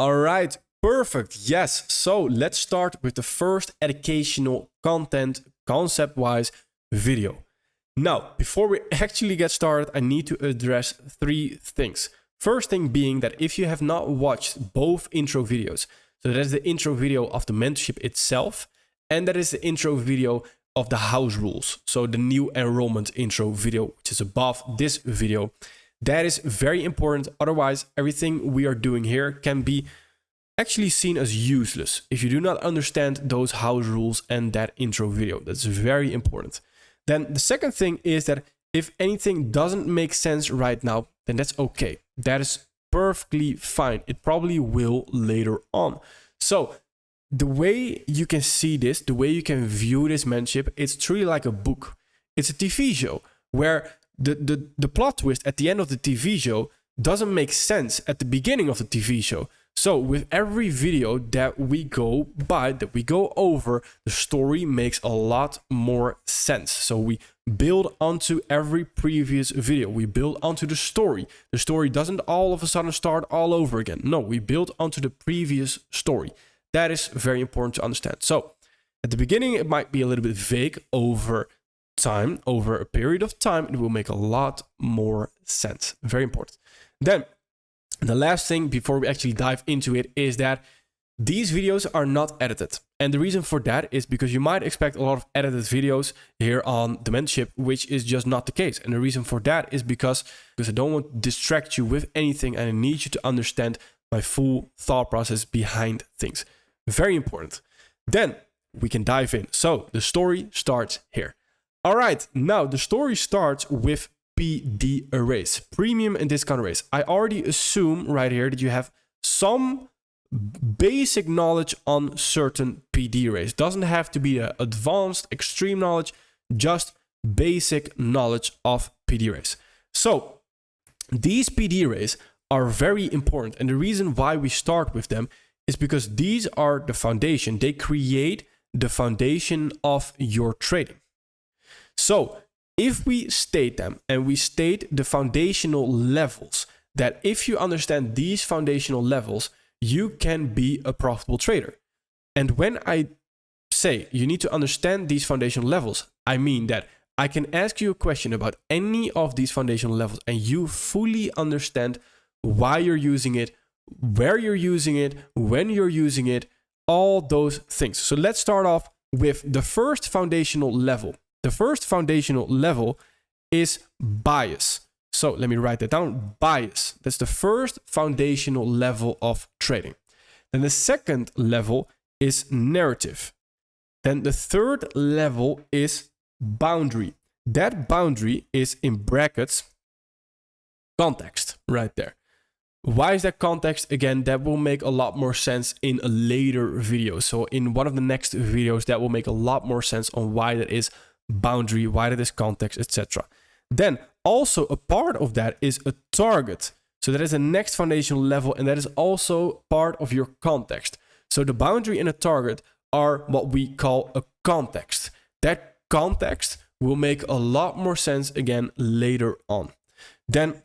All right, perfect. Yes. So let's start with the first educational content concept-wise video. Now, before we actually get started, I need to address three things. First thing being that if you have not watched both intro videos, so that is the intro video of the mentorship itself, and that is the intro video of the house rules. So the new enrollment intro video, which is above this video. That is very important. Otherwise, everything we are doing here can be actually seen as useless if you do not understand those house rules and that intro video. That's very important. Then the second thing is that if anything doesn't make sense right now, then that's okay. That is perfectly fine. It probably will later on. So the way you can see this, the way you can view this mentorship, it's truly like a book. It's a TV show where the plot twist at the end of the TV show doesn't make sense at the beginning of the TV show. So with every video that we go by, that we go over, the story makes a lot more sense. So we build onto every previous video. We build onto the story. The story doesn't all of a sudden start all over again. No, we build onto the previous story. That is very important to understand. So at the beginning, it might be a little bit vague. Over time, over a period of time, it will make a lot more sense. Very important. Then the last thing before we actually dive into it is that these videos are not edited. And the reason for that is because you might expect a lot of edited videos here on the mentorship, which is just not the case. And the reason for that is because I don't want to distract you with anything, and I need you to understand my full thought process behind things. Very important. Then we can dive in. So the story starts here. All right, now the story starts with PD arrays, premium and discount arrays. I already assume right here that you have some basic knowledge on certain PD arrays. Doesn't have to be advanced, extreme knowledge, just basic knowledge of PD arrays. So these PD arrays are very important. And the reason why we start with them is because these are the foundation. They create the foundation of your trading. So if we state them and we state the foundational levels, that if you understand these foundational levels, you can be a profitable trader. And when I say you need to understand these foundational levels, I mean that I can ask you a question about any of these foundational levels and you fully understand why you're using it, where you're using it, when you're using it, all those things. So let's start off with the first foundational level. The first foundational level is bias. So let me write that down. Bias. That's the first foundational level of trading. Then the second level is narrative. Then the third level is boundary. That boundary is in brackets context right there. Why is that context? Again, that will make a lot more sense in a later video. So in one of the next videos, that will make a lot more sense on why that is boundary, why that is context, etc. Then also a part of that is a target. So that is the next foundational level, and that is also part of your context. So the boundary and a target are what we call a context. That context will make a lot more sense again later on. Then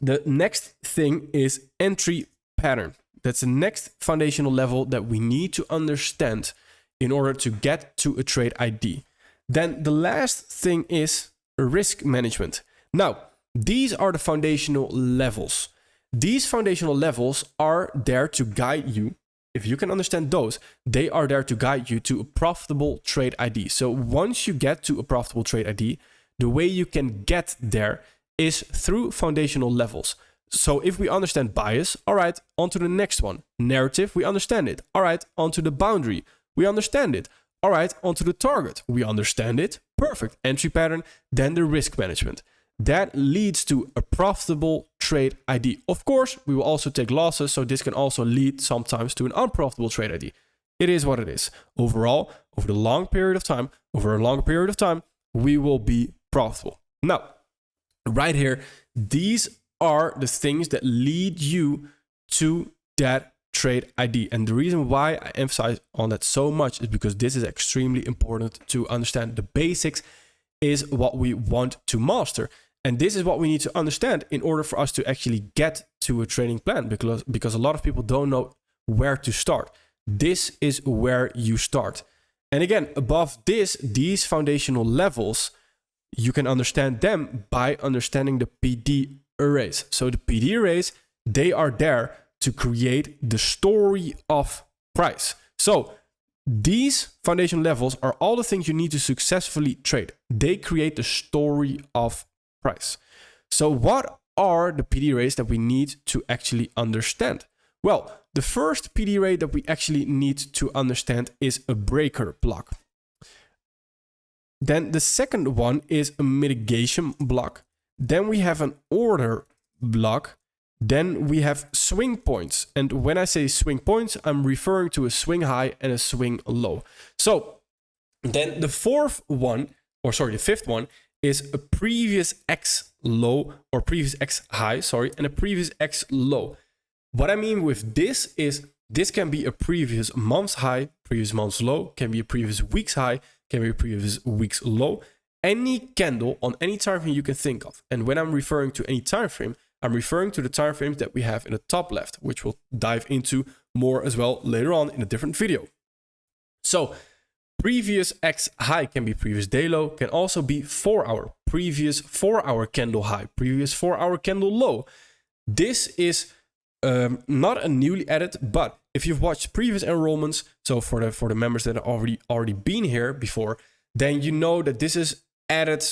the next thing is entry pattern. That's the next foundational level that we need to understand in order to get to a trade ID. Then the last thing is risk management. Now, these are the foundational levels. These foundational levels are there to guide you. If you can understand those, they are there to guide you to a profitable trade ID. So once you get to a profitable trade ID, the way you can get there is through foundational levels. So if we understand bias, all right, on to the next one. Narrative, we understand it. All right, on to the boundary, we understand it. All right, onto the target. We understand it. Perfect. Entry pattern, then the risk management. That leads to a profitable trade ID. Of course, we will also take losses, so this can also lead sometimes to an unprofitable trade ID. It is what it is. Overall, over a longer period of time, we will be profitable. Now, right here, these are the things that lead you to that trade ID. And the reason why I emphasize on that so much is because this is extremely important to understand. The basics is what we want to master. And this is what we need to understand in order for us to actually get to a trading plan, because a lot of people don't know where to start. This is where you start. And again, above these foundational levels, you can understand them by understanding the PD arrays. So the PD arrays, they are there to create the story of price. So these foundation levels are all the things you need to successfully trade. They create the story of price. So what are the PD arrays that we need to actually understand? Well, the first PD array that we actually need to understand is a breaker block. Then the second one is a mitigation block. Then we have an order block. Then we have swing points. And when I say swing points, I'm referring to a swing high and a swing low. So then the fifth one is a previous X low or previous X high, and a previous X low. What I mean with this is this can be a previous month's high, previous month's low, can be a previous week's high, can be a previous week's low. Any candle on any time frame you can think of. And when I'm referring to any time frame, I'm referring to the time frames that we have in the top left, which we'll dive into more as well later on in a different video. So previous X high can be previous day low, can also be 4 hour, previous 4 hour candle high, previous 4 hour candle low. This is not a newly added, but if you've watched previous enrollments, so for the members that have already been here before, then you know that this is added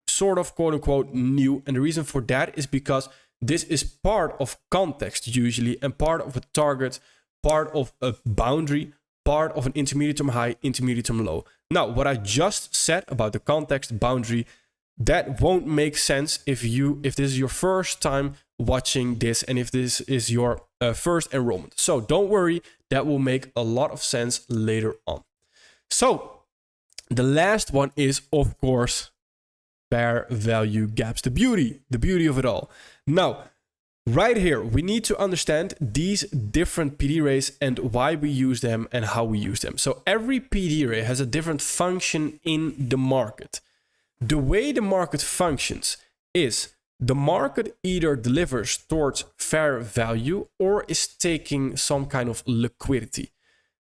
sort of quote unquote new. And the reason for that is because this is part of context usually, and part of a target, part of a boundary, part of an intermediate term high, intermediate term low. Now, what I just said about the context boundary, that won't make sense if this is your first time watching this and if this is your first enrollment. So don't worry, that will make a lot of sense later on. So the last one is, of course, fair value gaps, the beauty of it all. Now, right here, we need to understand these different PD arrays and why we use them and how we use them. So every PD array has a different function in the market. The way the market functions is the market either delivers towards fair value or is taking some kind of liquidity.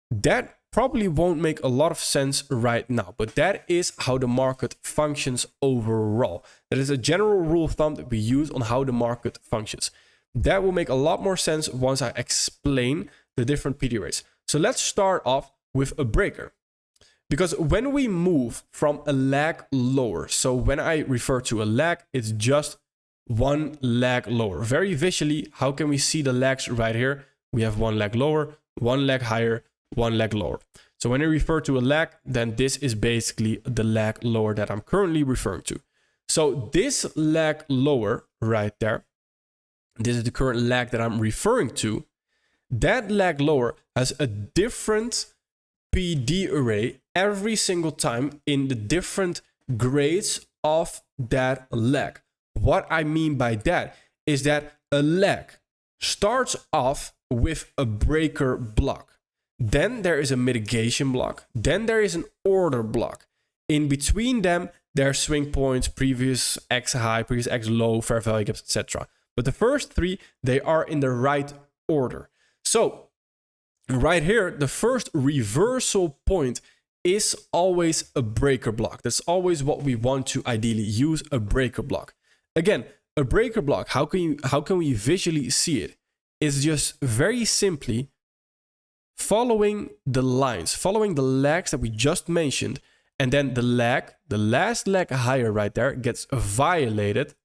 That probably won't make a lot of sense right now, but that is how the market functions overall. That is a general rule of thumb that we use on how the market functions. That will make a lot more sense once I explain the different PD arrays. So let's start off with a breaker. Because when we move from a leg lower, so when I refer to a leg, it's just one leg lower. Very visually, how can we see the legs right here? We have one leg lower, one leg higher, one leg lower. So when I refer to a leg, then this is basically the leg lower that I'm currently referring to. So this leg lower right there, this is the current leg that I'm referring to. That leg lower has a different PD array every single time in the different grades of that leg. What I mean by that is that a leg starts off with a breaker block. Then there is a mitigation block. Then there is an order block. In between them, there are swing points, previous X high, previous X low, fair value gaps, etc. But the first three, they are in the right order. So right here, the first reversal point is always a breaker block. That's always what we want to ideally use, a breaker block. Again, a breaker block, how can we visually see it? It's just very simply following the lines, following the legs that we just mentioned, and then the last leg higher right there gets violated,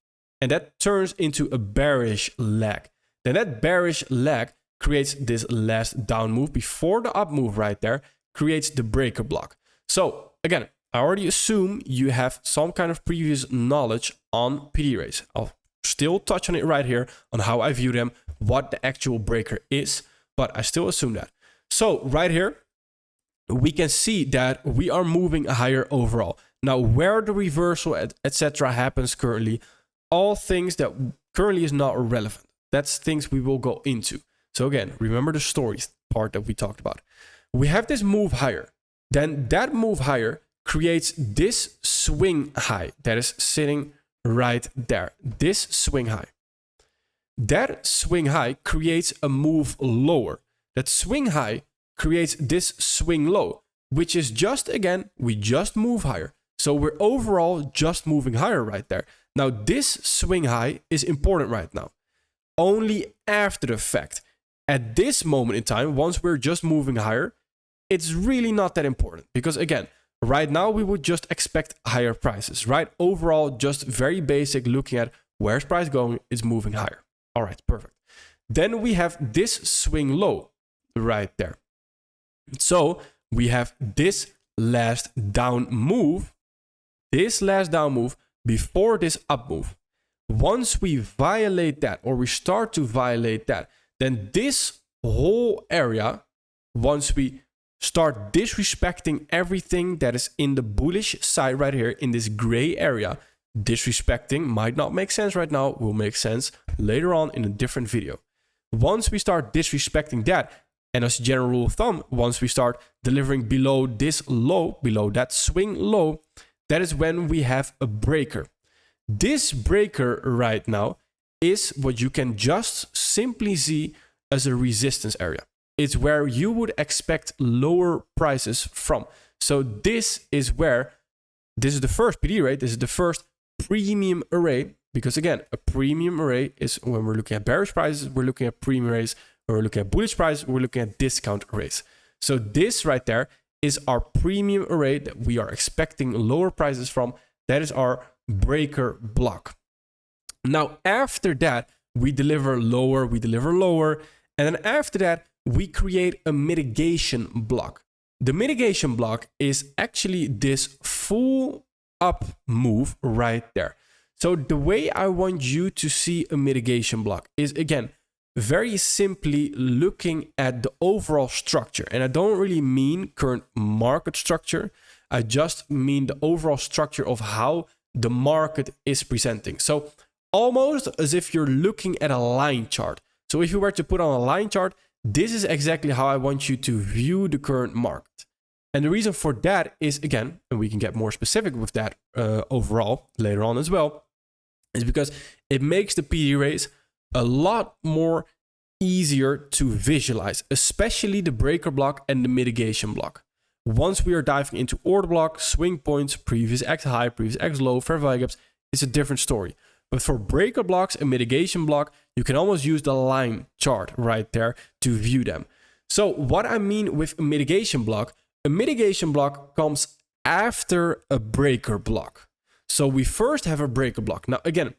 and that turns into a bearish leg. Then that bearish leg creates this last down move before the up move right there, creates the breaker block. So again, I already assume you have some kind of previous knowledge on PD arrays. I'll still touch on it right here on how I view them, what the actual breaker is, but I still assume that. So right here, we can see that we are moving higher overall. Now, where the reversal, etc. happens currently, all things that currently is not relevant. That's things we will go into. So again, remember the stories part that we talked about. We have this move higher. Then that move higher creates this swing high that is sitting right there, this swing high. That swing high creates a move lower. That swing high creates this swing low, which is just, again, we just move higher. So we're overall just moving higher right there. Now this swing high is important right now. Only after the fact. At this moment in time, once we're just moving higher, it's really not that important. Because again, right now we would just expect higher prices, right? Overall, just very basic, looking at where's price going, is moving higher. All right, perfect. Then we have this swing low right there. So we have this last down move before this up move. Once we violate that, or we start to violate that, then this whole area, once we start disrespecting everything that is in the bullish side right here in this gray area, disrespecting might not make sense right now, will make sense later on in a different video. Once we start disrespecting that, and as a general rule of thumb, once we start delivering below this low, below that swing low, that is when we have a breaker. This breaker right now is what you can just simply see as a resistance area. It's where you would expect lower prices from. So this is where, this is the first PD rate, this is the first premium array, because again, a premium array is when we're looking at bearish prices, we're looking at premium arrays. When we're looking at bullish prices, we're looking at discount arrays. So this right there is our premium array that we are expecting lower prices from. That is our breaker block. Now, after that, we deliver lower, and then after that, we create a mitigation block. The mitigation block is actually this full up move right there. So the way I want you to see a mitigation block is, again, very simply looking at the overall structure. And I don't really mean current market structure. I just mean the overall structure of how the market is presenting. So almost as if you're looking at a line chart. So if you were to put on a line chart, this is exactly how I want you to view the current market. And the reason for that is, again, and we can get more specific with that overall later on as well, is because it makes the PD rays a lot more easier to visualize, especially the breaker block and the mitigation block. Once we are diving into order block, swing points, previous X high, previous X low, fair value gaps, it's a different story. But for breaker blocks and mitigation block, you can almost use the line chart right there to view them. So what I mean with a mitigation block comes after a breaker block. So we first have a breaker block. Now again,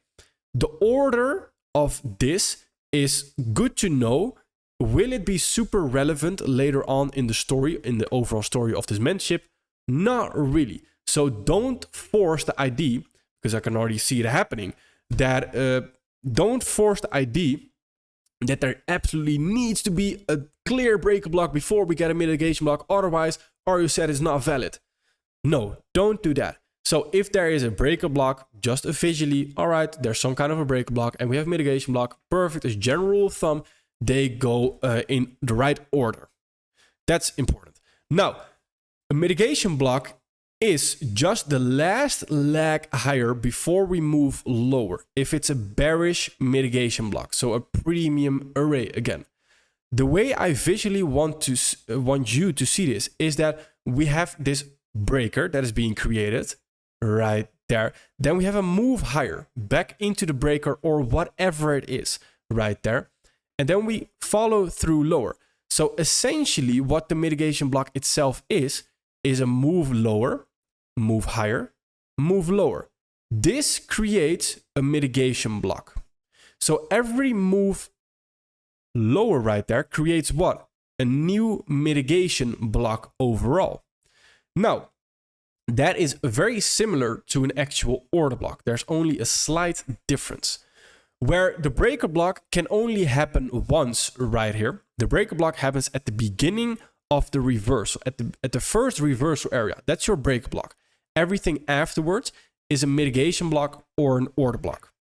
the order of this is good to know. Will it be super relevant later on in the story, in the overall story of this mentorship? Not really. So don't force the ID, because I can already see it happening, that don't force the ID that there absolutely needs to be a clear breaker block before we get a mitigation block. Otherwise, RU set is not valid. No, don't do that. So if there is a breaker block, just visually, all right, there's some kind of a breaker block and we have mitigation block, perfect. As general rule of thumb, they go in the right order. That's important. Now, a mitigation block is just the last leg higher before we move lower. If it's a bearish mitigation block, so a premium array again. The way I visually want you to see this is that we have this breaker that is being created right there. Then we have a move higher back into the breaker or whatever it is right there. And then we follow through lower. So essentially what the mitigation block itself is a move lower, move higher, move lower. This creates a mitigation block. So every move lower right there creates what? A new mitigation block overall. Now, that is very similar to an actual order block. There's only a slight difference. Where the breaker block can only happen once right here. The breaker block happens at the beginning of the reversal, at the first reversal area. That's your breaker block. Everything afterwards is a mitigation block or an order block.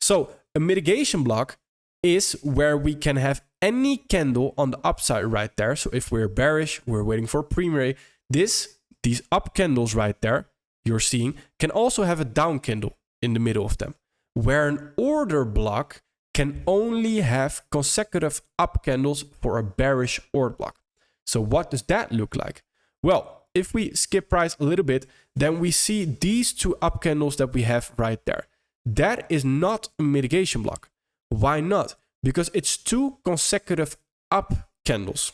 So a mitigation block is where we can have any candle on the upside right there. So if we're bearish, we're waiting for a premium ray. These up candles right there you're seeing can also have a down candle in the middle of them, where an order block can only have consecutive up candles for a bearish order block. So what does that look like? Well, if we skip price a little bit, then we see these two up candles that we have right there. That is not a mitigation block. Why not? Because it's two consecutive up candles.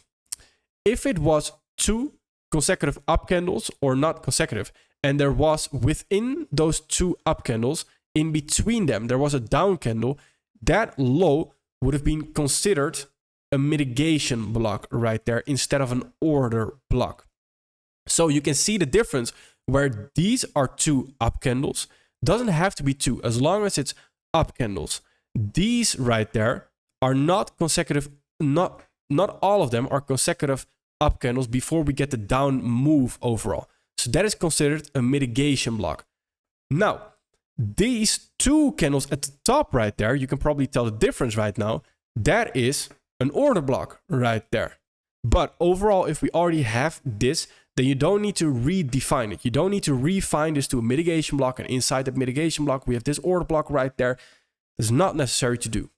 If it was two consecutive up candles or not consecutive, and there was within those two up candles, in between them, there was a down candle, that low would have been considered a mitigation block right there instead of an order block. So you can see the difference where these are two up candles. Doesn't have to be two, as long as it's up candles. These right there are not consecutive, not all of them are consecutive up candles before we get the down move overall. So that is considered a mitigation block. Now, these two candles at the top right there, you can probably tell the difference right now. That is an order block right there. But overall, if we already have this, then you don't need to redefine it. You don't need to refine this to a mitigation block. And inside that mitigation block, we have this order block right there. It's not necessary to do.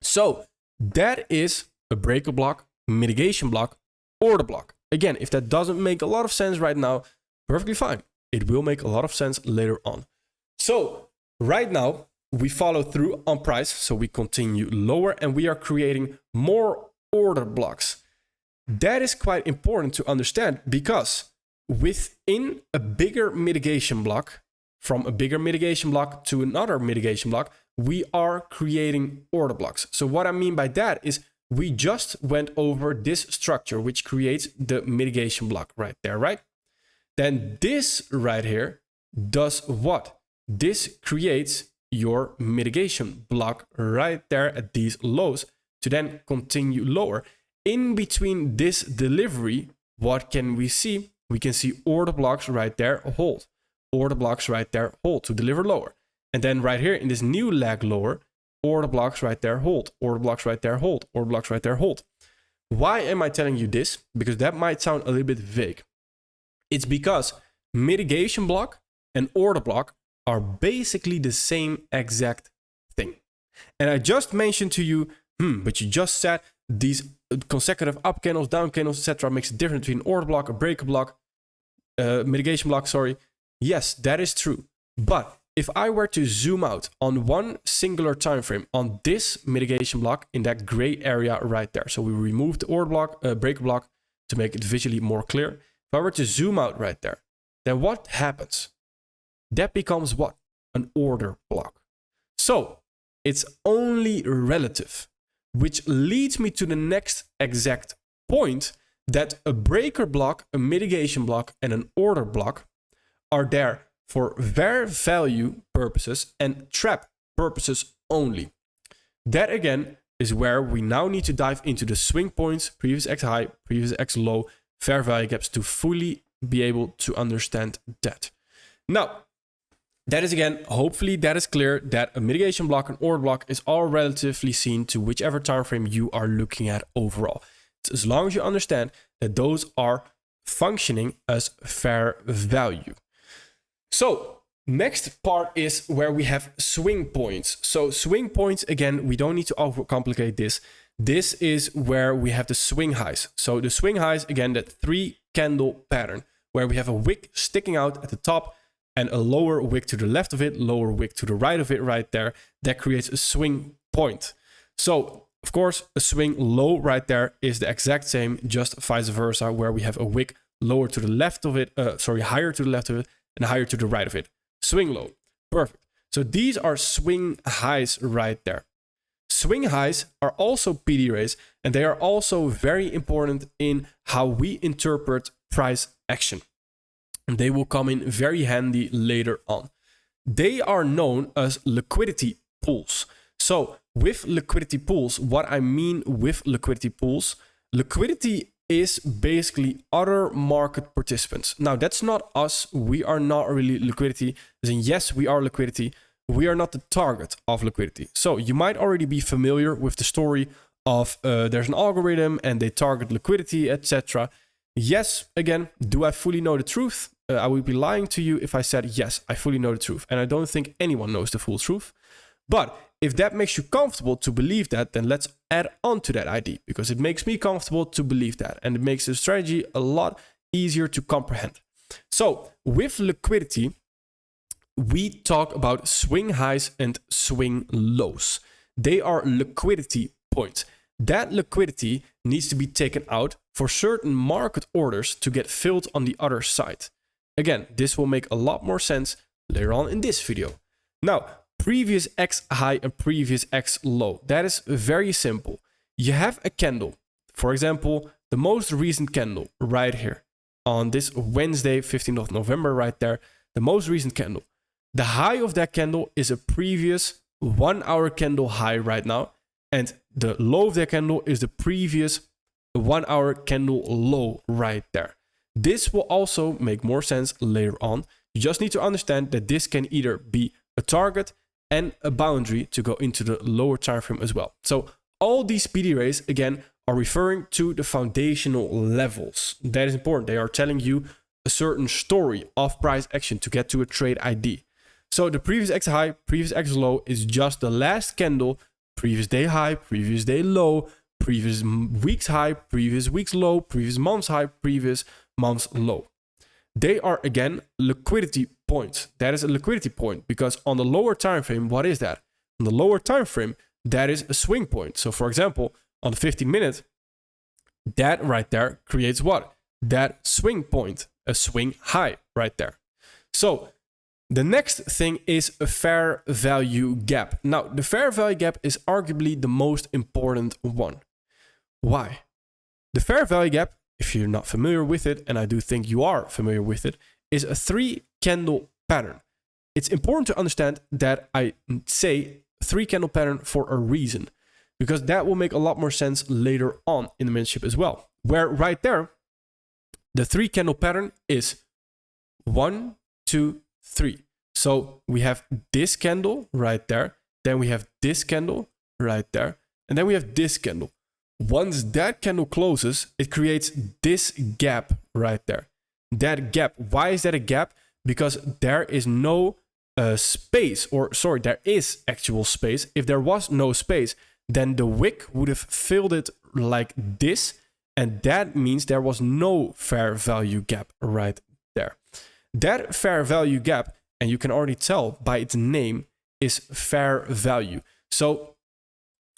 So that is a breaker block, mitigation block, order block. Again, if that doesn't make a lot of sense right now, perfectly fine. It will make a lot of sense later on. So right now, we follow through on price. So we continue lower and we are creating more order blocks. That is quite important to understand because within a bigger mitigation block, from a bigger mitigation block to another mitigation block, we are creating order blocks. So what I mean by that is we just went over this structure, which creates the mitigation block right there, right? Then this right here does what? This creates your mitigation block right there at these lows to then continue lower. In between this delivery, what can we see? We can see order blocks right there, hold. Order blocks right there, hold to deliver lower. And then right here in this new leg lower, order blocks right there, hold. Order blocks right there, hold. Order blocks right there, hold. Why am I telling you this? Because that might sound a little bit vague. It's because mitigation block and order block are basically the same exact thing. And I just mentioned to you, but you just said these consecutive up candles, down candles, etc. makes a difference between order block, a breaker block, mitigation block, sorry. Yes, that is true. But if I were to zoom out on one singular time frame on this mitigation block in that gray area right there. So we remove the order block, breaker block to make it visually more clear. If I were to zoom out right there, then what happens? That becomes what? An order block. So it's only relative, which leads me to the next exact point that a breaker block, a mitigation block, and an order block are there for fair value purposes and trap purposes only. That again is where we now need to dive into the swing points, previous X high, previous X low, fair value gaps to fully be able to understand that. Now, that is again, hopefully that is clear that a mitigation block and order block is all relatively seen to whichever time frame you are looking at overall. It's as long as you understand that those are functioning as fair value. So next part is where we have swing points. So swing points, again, we don't need to overcomplicate this. This is where we have the swing highs. So the swing highs, again, that 3 candle pattern where we have a wick sticking out at the top and a lower wick to the left of it, lower wick to the right of it right there. That creates a swing point. So of course, a swing low right there is the exact same, just vice versa, where we have a wick lower to the left of it, higher to the left of it and higher to the right of it. Swing low, perfect. So these are swing highs right there. Swing highs are also PD rays, and they are also very important in how we interpret price action. And they will come in very handy later on. They are known as liquidity pools. So with liquidity pools, what I mean with liquidity pools, liquidity is basically other market participants. Now that's not us. We are not really liquidity. As in, yes, we are liquidity. We are not the target of liquidity. So you might already be familiar with the story of there's an algorithm and they target liquidity, etc. Yes, again, do I fully know the truth? I would be lying to you if I said, yes, I fully know the truth. And I don't think anyone knows the full truth. But if that makes you comfortable to believe that, then let's add on to that idea, because it makes me comfortable to believe that. And it makes the strategy a lot easier to comprehend. So with liquidity, we talk about swing highs and swing lows. They are liquidity points. That liquidity needs to be taken out for certain market orders to get filled on the other side. Again, this will make a lot more sense later on in this video. Now, previous X high and previous X low. That is very simple. You have a candle. For example, the most recent candle right here on this Wednesday, 15th of November, right there, the most recent candle. The high of that candle is a previous 1 hour candle high right now. And the low of that candle is the previous 1 hour candle low right there. This will also make more sense later on. You just need to understand that this can either be a target and a boundary to go into the lower time frame as well. So all these PD rays, again, are referring to the foundational levels. That is important. They are telling you a certain story of price action to get to a trade ID. So the previous X high, previous X low is just the last candle, previous day high, previous day low, previous week's high, previous week's low, previous month's high, previous month's low. They are, again, liquidity points. That is a liquidity point, because on the lower time frame, what is that? On the lower time frame, that is a swing point. So for example, on the 15-minute, that right there creates what? That swing point, a swing high right there. So the next thing is a fair value gap. Now, the fair value gap is arguably the most important one. Why? The fair value gap, if you're not familiar with it, and I do think you are familiar with it, is a 3-candle pattern. It's important to understand that I say 3-candle pattern for a reason, because that will make a lot more sense later on in the mentorship as well. Where right there, the 3-candle pattern is 1, 2, 3. So we have this candle right there, then we have this candle right there, and then we have this candle. Once that candle closes, it creates this gap right there. That gap, why is that a gap? Because there is no space, or sorry, there is actual space. If there was no space, then the wick would have filled it like this, and that means there was no fair value gap right there. That fair value gap, and you can already tell by its name, is fair value. So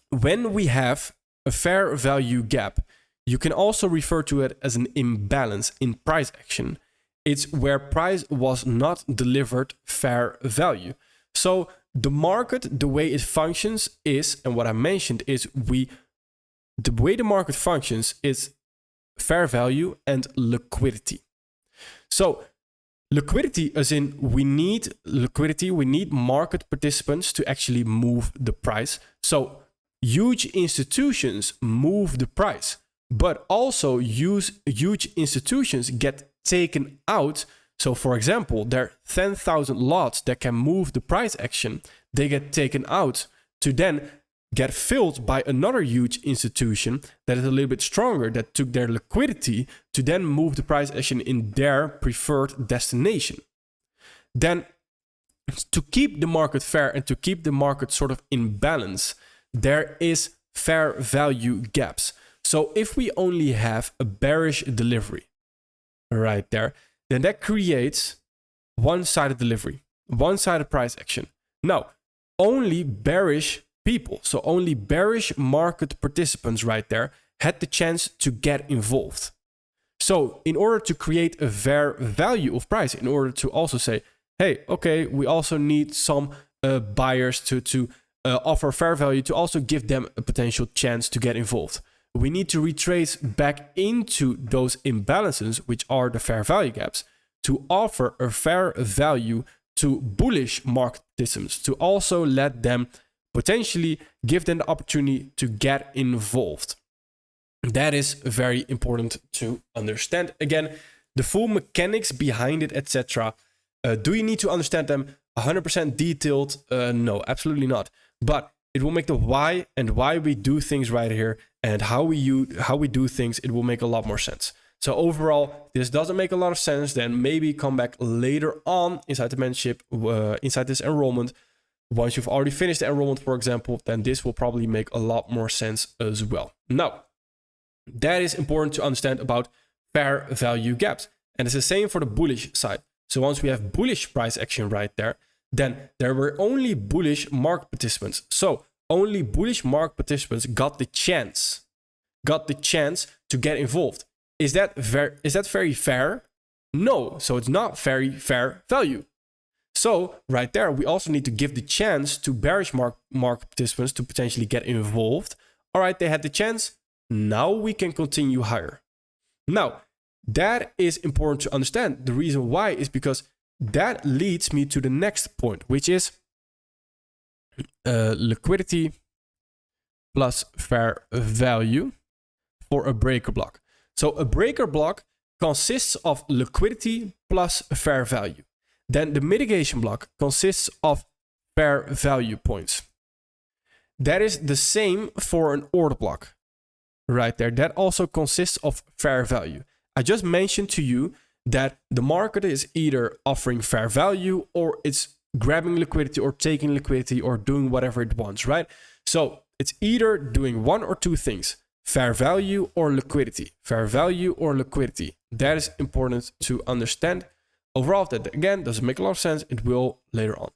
when we have a fair value gap, you can also refer to it as an imbalance in price action. It's where price was not delivered fair value. So the market, the way it functions is, and what I mentioned is the way the market functions is fair value and liquidity. So liquidity, as in we need liquidity, we need market participants to actually move the price. So huge institutions move the price, but also huge institutions get taken out. So for example, there are 10,000 lots that can move the price action. They get taken out to then get filled by another huge institution that is a little bit stronger, that took their liquidity to then move the price action in their preferred destination. Then to keep the market fair and to keep the market sort of in balance, there is fair value gaps. So if we only have a bearish delivery right there, then that creates one-sided delivery, one-sided price action. Now, only bearish people, so only bearish market participants right there had the chance to get involved. So in order to create a fair value of price, in order to also say, hey, okay, we also need some buyers to offer fair value, to also give them a potential chance to get involved. We need to retrace back into those imbalances, which are the fair value gaps, to offer a fair value to bullish market participants, to also let them potentially give them the opportunity to get involved. That is very important to understand. Again, the full mechanics behind it, etc. Do you need to understand them 100% detailed? No, absolutely not. But it will make the why and why we do things right here and how we do things, it will make a lot more sense. So overall, this doesn't make a lot of sense. Then maybe come back later on inside the mentorship, inside this enrollment. Once you've already finished the enrollment, for example, then this will probably make a lot more sense as well. Now, that is important to understand about fair value gaps. And it's the same for the bullish side. So once we have bullish price action right there, then there were only bullish market participants. So only bullish market participants got the chance to get involved. Is that very fair? No, so it's not very fair value. So right there, we also need to give the chance to bearish market participants to potentially get involved. All right, they had the chance. Now we can continue higher. Now, that is important to understand. The reason why is because that leads me to the next point, which is liquidity plus fair value for a breaker block. So a breaker block consists of liquidity plus fair value. Then the mitigation block consists of fair value points. That is the same for an order block right there. That also consists of fair value. I just mentioned to you that the market is either offering fair value or it's grabbing liquidity or taking liquidity or doing whatever it wants, right? So it's either doing one or two things, fair value or liquidity, fair value or liquidity. That is important to understand. Overall, that again doesn't make a lot of sense. It will later on.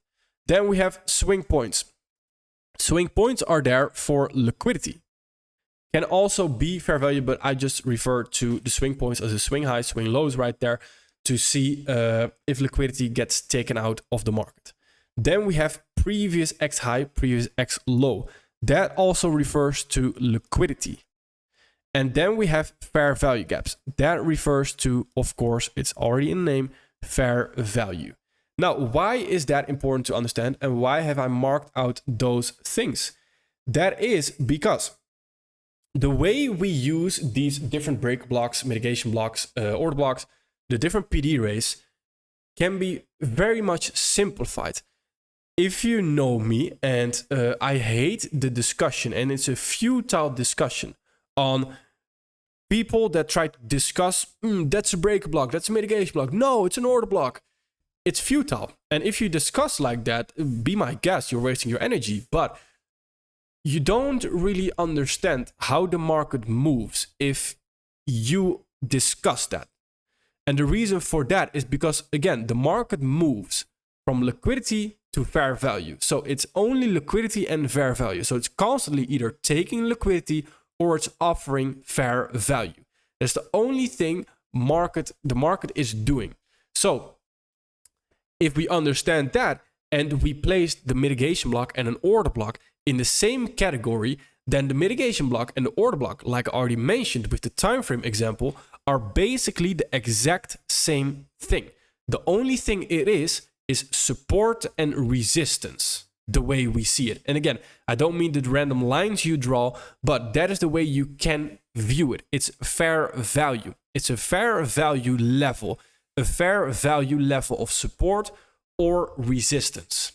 Then we have swing points. Swing points are there for liquidity. Can also be fair value, but I just refer to the swing points as a swing highs, swing lows right there to see if liquidity gets taken out of the market. Then we have previous X high, previous X low. That also refers to liquidity. And then we have fair value gaps. That refers to, of course, it's already in the name, fair value. Now, why is that important to understand and why have I marked out those things? That is because the way we use these different break blocks, mitigation blocks, order blocks, the different PD rays can be very much simplified. If you know me, and I hate the discussion, and it's a futile discussion on people that try to discuss, that's a break block, that's a mitigation block. No, it's an order block. It's futile. And if you discuss like that, be my guest, you're wasting your energy. But you don't really understand how the market moves if you discuss that. And the reason for that is because, again, the market moves from liquidity to fair value. So it's only liquidity and fair value. So it's constantly either taking liquidity or it's offering fair value. That's the only thing the market is doing. So if we understand that and we place the mitigation block and an order block in the same category, then the mitigation block and the order block, like I already mentioned with the time frame example, are basically the exact same thing. The only thing it is support and resistance, the way we see it. And again, I don't mean the random lines you draw, but that is the way you can view it. It's fair value. It's a fair value level, a fair value level of support or resistance.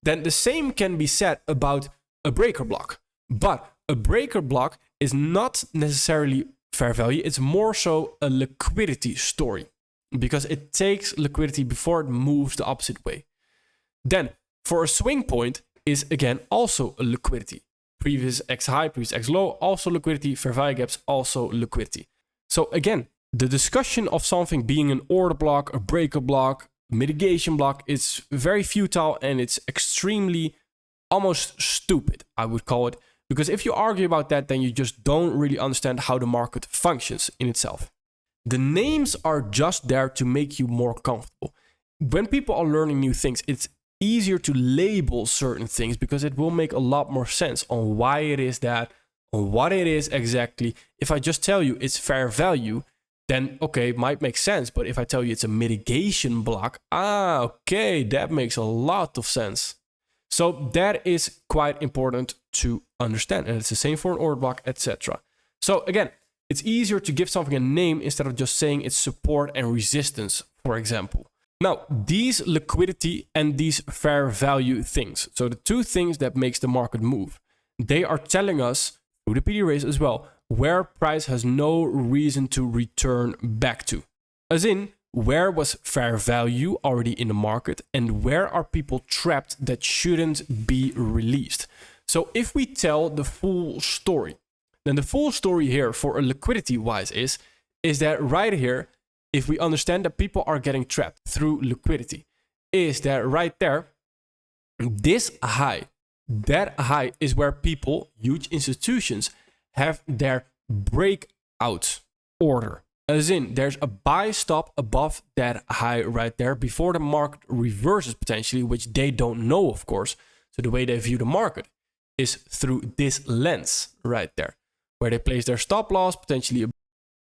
Then the same can be said about a breaker block. But a breaker block is not necessarily fair value. It's more so a liquidity story because it takes liquidity before it moves the opposite way. Then for a swing point is again also a liquidity. Previous X high, previous X low, also liquidity. Fair value gaps, also liquidity. So again, the discussion of something being an order block, a breaker block, mitigation block is very futile and it's extremely almost stupid, I would call it. Because if you argue about that, then you just don't really understand how the market functions in itself. The names are just there to make you more comfortable. When people are learning new things, it's easier to label certain things because it will make a lot more sense on why it is that, on what it is exactly. If I just tell you it's fair value, then okay, it might make sense. But if I tell you it's a mitigation block, okay, that makes a lot of sense. So that is quite important to understand. And it's the same for an order block, etc. So again, it's easier to give something a name instead of just saying it's support and resistance, for example. Now, these liquidity and these fair value things, so the two things that makes the market move, they are telling us, through the PD rays as well, where price has no reason to return back to. As in, where was fair value already in the market and where are people trapped that shouldn't be released? So if we tell the full story, then the full story here for a liquidity wise is that right here, if we understand that people are getting trapped through liquidity, is that right there, this high, that high is where people, huge institutions, have their breakout order. As in, there's a buy stop above that high right there before the market reverses potentially, which they don't know, of course. So the way they view the market is through this lens right there, where they place their stop loss, potentially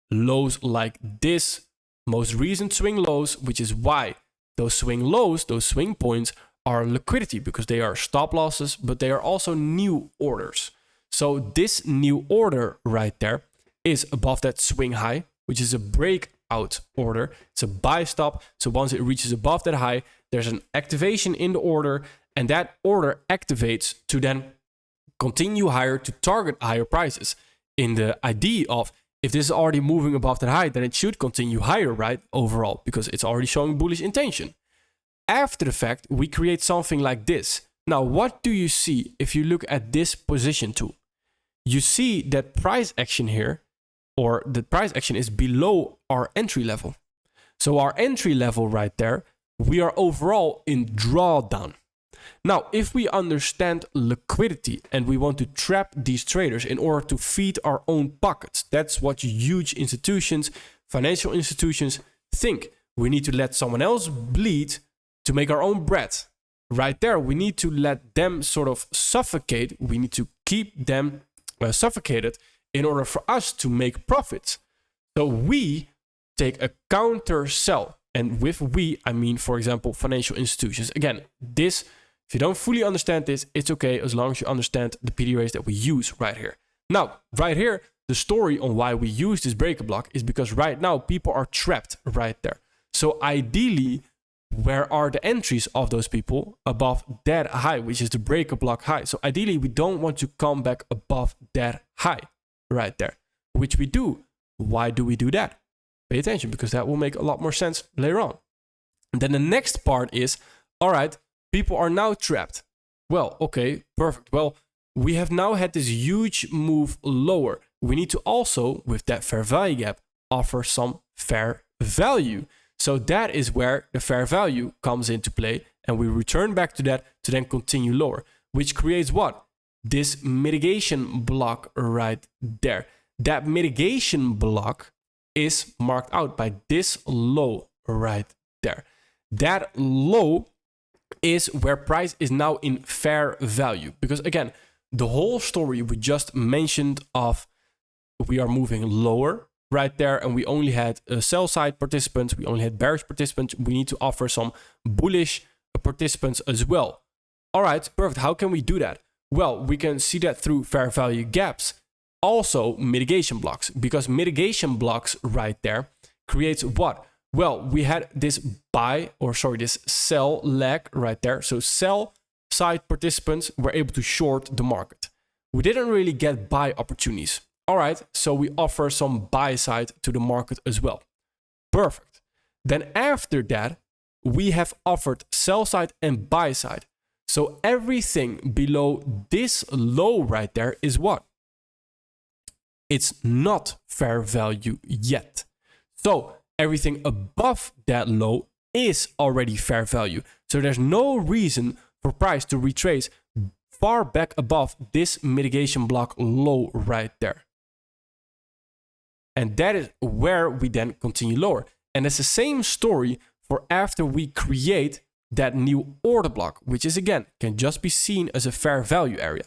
lows like this, most recent swing lows, which is why those swing lows, those swing points are liquidity because they are stop losses, but they are also new orders. So this new order right there is above that swing high, which is a breakout order. It's a buy stop. So once it reaches above that high, there's an activation in the order, and that order activates to then continue higher to target higher prices. In the idea of if this is already moving above that high, then it should continue higher, right? Overall, because it's already showing bullish intention. After the fact, we create something like this. Now, what do you see if you look at this position tool? You see that price action here, or the price action is below our entry level. So our entry level right there, we are overall in drawdown. Now, if we understand liquidity and we want to trap these traders in order to feed our own pockets, that's what huge institutions, financial institutions think. We need to let someone else bleed to make our own bread. Right there, we need to let them sort of suffocate. We need to keep them suffocated in order for us to make profits. So we take a counter sell. And with we, I mean, for example, financial institutions. Again, this, if you don't fully understand this, it's okay as long as you understand the PDRAs that we use right here. Now, right here, the story on why we use this breaker block is because right now people are trapped right there. So ideally, where are the entries of those people above that high, which is the breaker block high? So ideally, we don't want to come back above that high right there, which we do. Why do we do that? Pay attention, because that will make a lot more sense later on. And then the next part is, all right, people are now trapped. Well, okay, perfect. Well, we have now had this huge move lower. We need to also, with that fair value gap, offer some fair value. So that is where the fair value comes into play, and we return back to that to then continue lower, which creates what? This mitigation block right there. That mitigation block is marked out by this low right there. That low is where price is now in fair value. Because again, the whole story we just mentioned of we are moving lower right there, and we only had sell side participants, we only had bearish participants, we need to offer some bullish participants as well. All right, perfect. How can we do that? Well, we can see that through fair value gaps. Also mitigation blocks, because mitigation blocks right there creates what? Well, we had this this sell leg right there. So sell side participants were able to short the market. We didn't really get buy opportunities. All right, so we offer some buy side to the market as well. Perfect. Then after that, we have offered sell side and buy side. So everything below this low right there is what? It's not fair value yet. So everything above that low is already fair value. So there's no reason for price to retrace far back above this mitigation block low right there. And that is where we then continue lower. And it's the same story for after we create that new order block, which is again, can just be seen as a fair value area.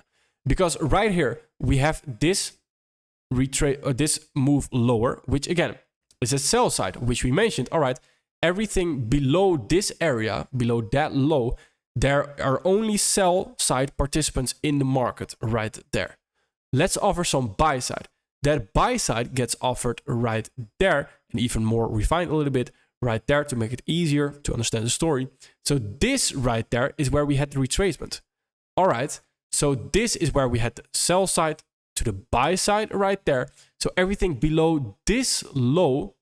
Because right here, we have this this move lower, which again is a sell side, which we mentioned. All right, everything below this area, below that low, there are only sell side participants in the market right there. Let's offer some buy side. That buy side gets offered right there, and even more refined a little bit right there to make it easier to understand the story. So this right there is where we had the retracement. All right, so this is where we had the sell side to the buy side right there. So everything below this low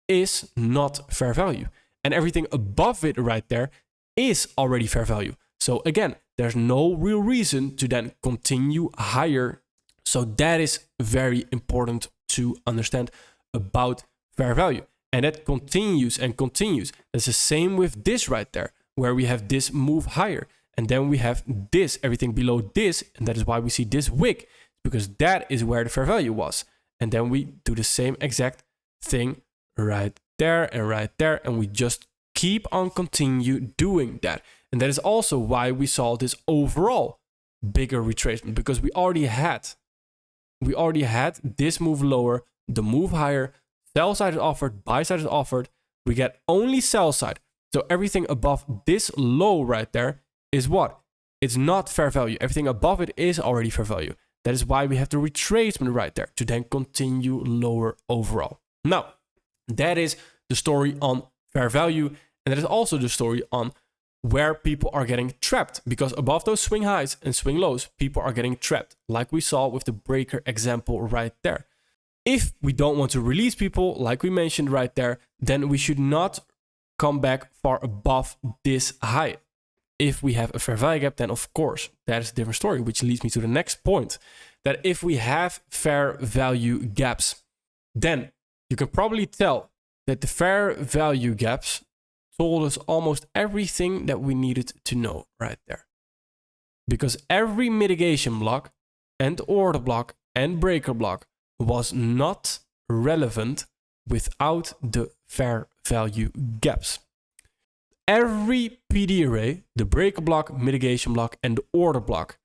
is not fair value. And everything above it right there is already fair value. So again, there's no real reason to then continue higher. So that is very important to understand about fair value. And that continues and continues. It's the same with this right there, where we have this move higher. And then we have this, everything below this. And that is why we see this wick, because that is where the fair value was. And then we do the same exact thing right there and right there. And we just keep on continue doing that. And that is also why we saw this overall bigger retracement, because we already had this move lower, the move higher, sell side is offered, buy side is offered. We get only sell side. So everything above this low right there is what? It's not fair value. Everything above it is already fair value. That is why we have the retracement right there to then continue lower overall. Now, that is the story on fair value. And that is also the story on where people are getting trapped, because above those swing highs and swing lows, people are getting trapped, like we saw with the breaker example right there. If we don't want to release people, like we mentioned right there, then we should not come back far above this high. If we have a fair value gap, then of course, that is a different story, which leads me to the next point, that if we have fair value gaps, then you can probably tell that the fair value gaps told us almost everything that we needed to know right there. Because every mitigation block and order block and breaker block was not relevant without the fair value gaps. Every PD array, the breaker block, mitigation block, and the order block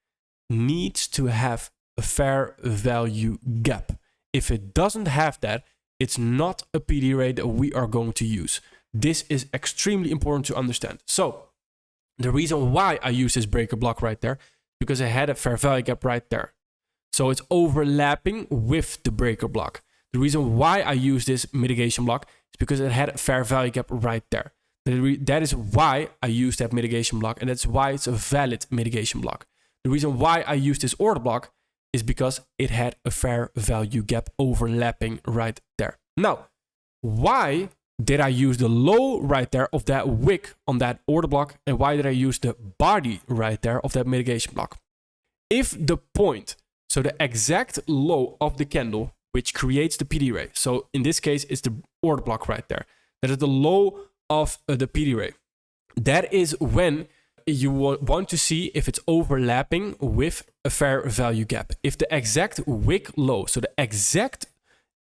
needs to have a fair value gap. If it doesn't have that, it's not a PD array that we are going to use. This is extremely important to understand. So the reason why I use this breaker block right there, because I had a fair value gap right there. So it's overlapping with the breaker block. The reason why I use this mitigation block is because it had a fair value gap right there. That is why I use that mitigation block, and that's why it's a valid mitigation block. The reason why I use this order block is because it had a fair value gap overlapping right there. Now, why did I use the low right there of that wick on that order block, and why did I use the body right there of that mitigation block? If the point, so the exact low of the candle, which creates the PD array, so in this case, it's the order block right there. That is the low of the PD array. That is when you want to see if it's overlapping with a fair value gap. If the exact wick low, so the exact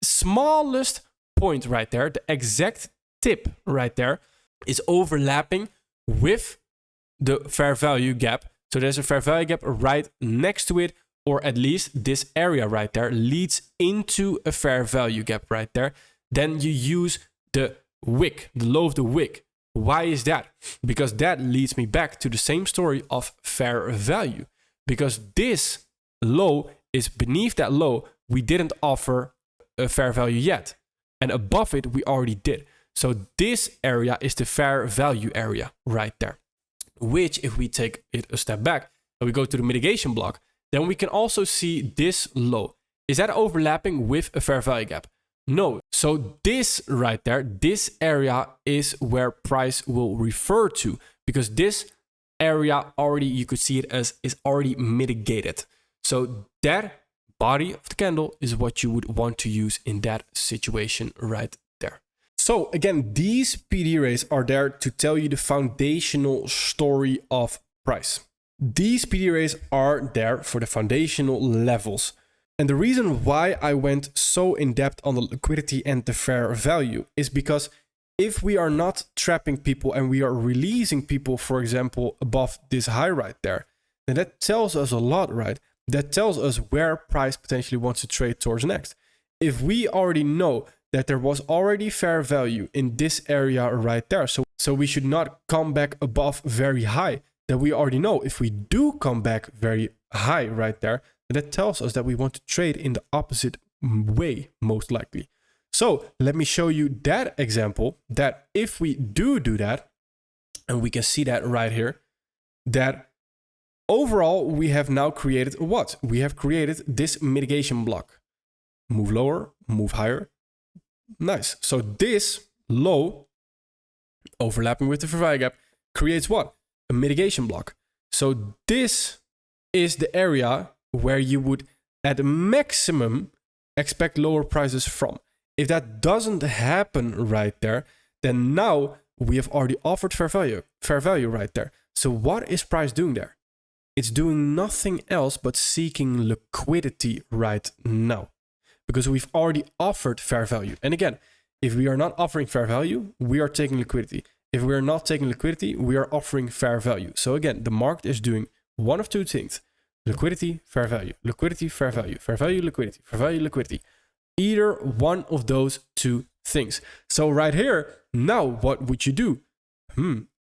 smallest point right there, the exact tip right there, is overlapping with the fair value gap. So there's a fair value gap right next to it, or at least this area right there leads into a fair value gap right there. Then you use the wick, the low of the wick. Why is that? Because that leads me back to the same story of fair value. Because this low is beneath that low, we didn't offer a fair value yet. And above it, we already did. So this area is the fair value area right there. Which, if we take it a step back and we go to the mitigation block, then we can also see this low. Is that overlapping with a fair value gap? No. So this right there, this area is where price will refer to, because this area already, you could see it as, is already mitigated. So that body of the candle is what you would want to use in that situation right there. So again, these PD arrays are there to tell you the foundational story of price. These PD arrays are there for the foundational levels. And the reason why I went so in depth on the liquidity and the fair value is because if we are not trapping people and we are releasing people, for example, above this high right there, then that tells us a lot, right? That tells us where price potentially wants to trade towards next. If we already know that there was already fair value in this area right there, so we should not come back above very high, then we already know if we do come back very high right there, that tells us that we want to trade in the opposite way, most likely. So let me show you that example, that if we do that, and we can see that right here, that overall, we have now created what? We have created this mitigation block. Move lower, move higher. Nice. So this low, overlapping with the fair value gap, creates what? A mitigation block. So this is the area where you would, at maximum, expect lower prices from. If that doesn't happen right there, then now we have already offered fair value right there. So what is price doing there? It's doing nothing else but seeking liquidity right now, because we've already offered fair value. And again, if we are not offering fair value, we are taking liquidity. If we are not taking liquidity, we are offering fair value. So again, the market is doing one of two things: liquidity, fair value, liquidity, fair value, fair value, liquidity, fair value, liquidity. Either one of those two things. So right here, now what would you do?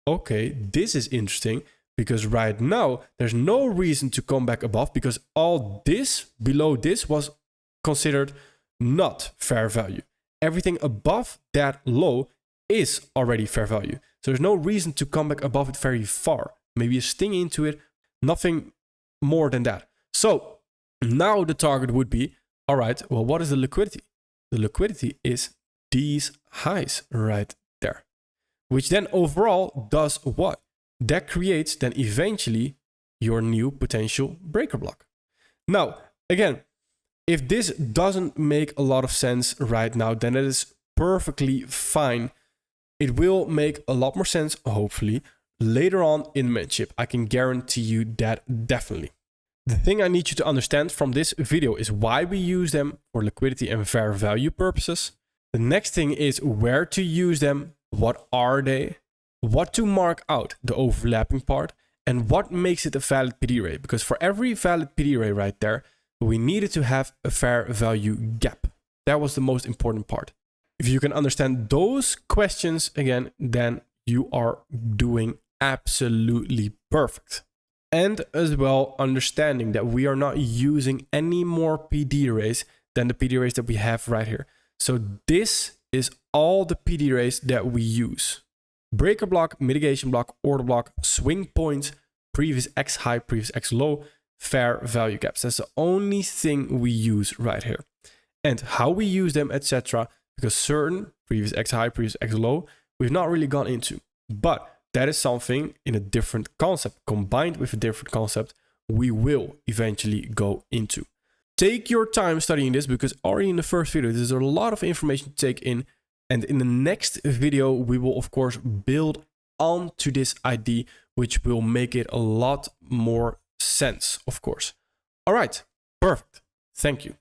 Okay, this is interesting, because right now there's no reason to come back above, because all this below this was considered not fair value. Everything above that low is already fair value. So there's no reason to come back above it very far. Maybe a sting into it, nothing more than that. So now the target would be, all right, well, what is the liquidity? The liquidity is these highs right there, which then overall does what? That creates then eventually your new potential breaker block. Now, again, if this doesn't make a lot of sense right now, then it is perfectly fine. It will make a lot more sense, hopefully, later on in mentorship. I can guarantee you that definitely. The thing I need you to understand from this video is why we use them for liquidity and fair value purposes. The next thing is where to use them, what are they, what to mark out, the overlapping part, and what makes it a valid PD array. Because for every valid PD array right there, we needed to have a fair value gap. That was the most important part. If you can understand those questions again, then you are doing absolutely perfect. And as well, understanding that we are not using any more PD arrays than the PD arrays that we have right here. So this is all the PD arrays that we use: breaker block, mitigation block, order block, swing points, previous X high, previous X low, fair value gaps. That's the only thing we use right here. And how we use them, etc. Because certain previous X high, previous X low, we've not really gone into. But that is something in a different concept, combined with a different concept, we will eventually go into. Take your time studying this, because already in the first video, there's a lot of information to take in. And in the next video, we will, of course, build onto this idea, which will make it a lot more sense, of course. All right, perfect. Thank you.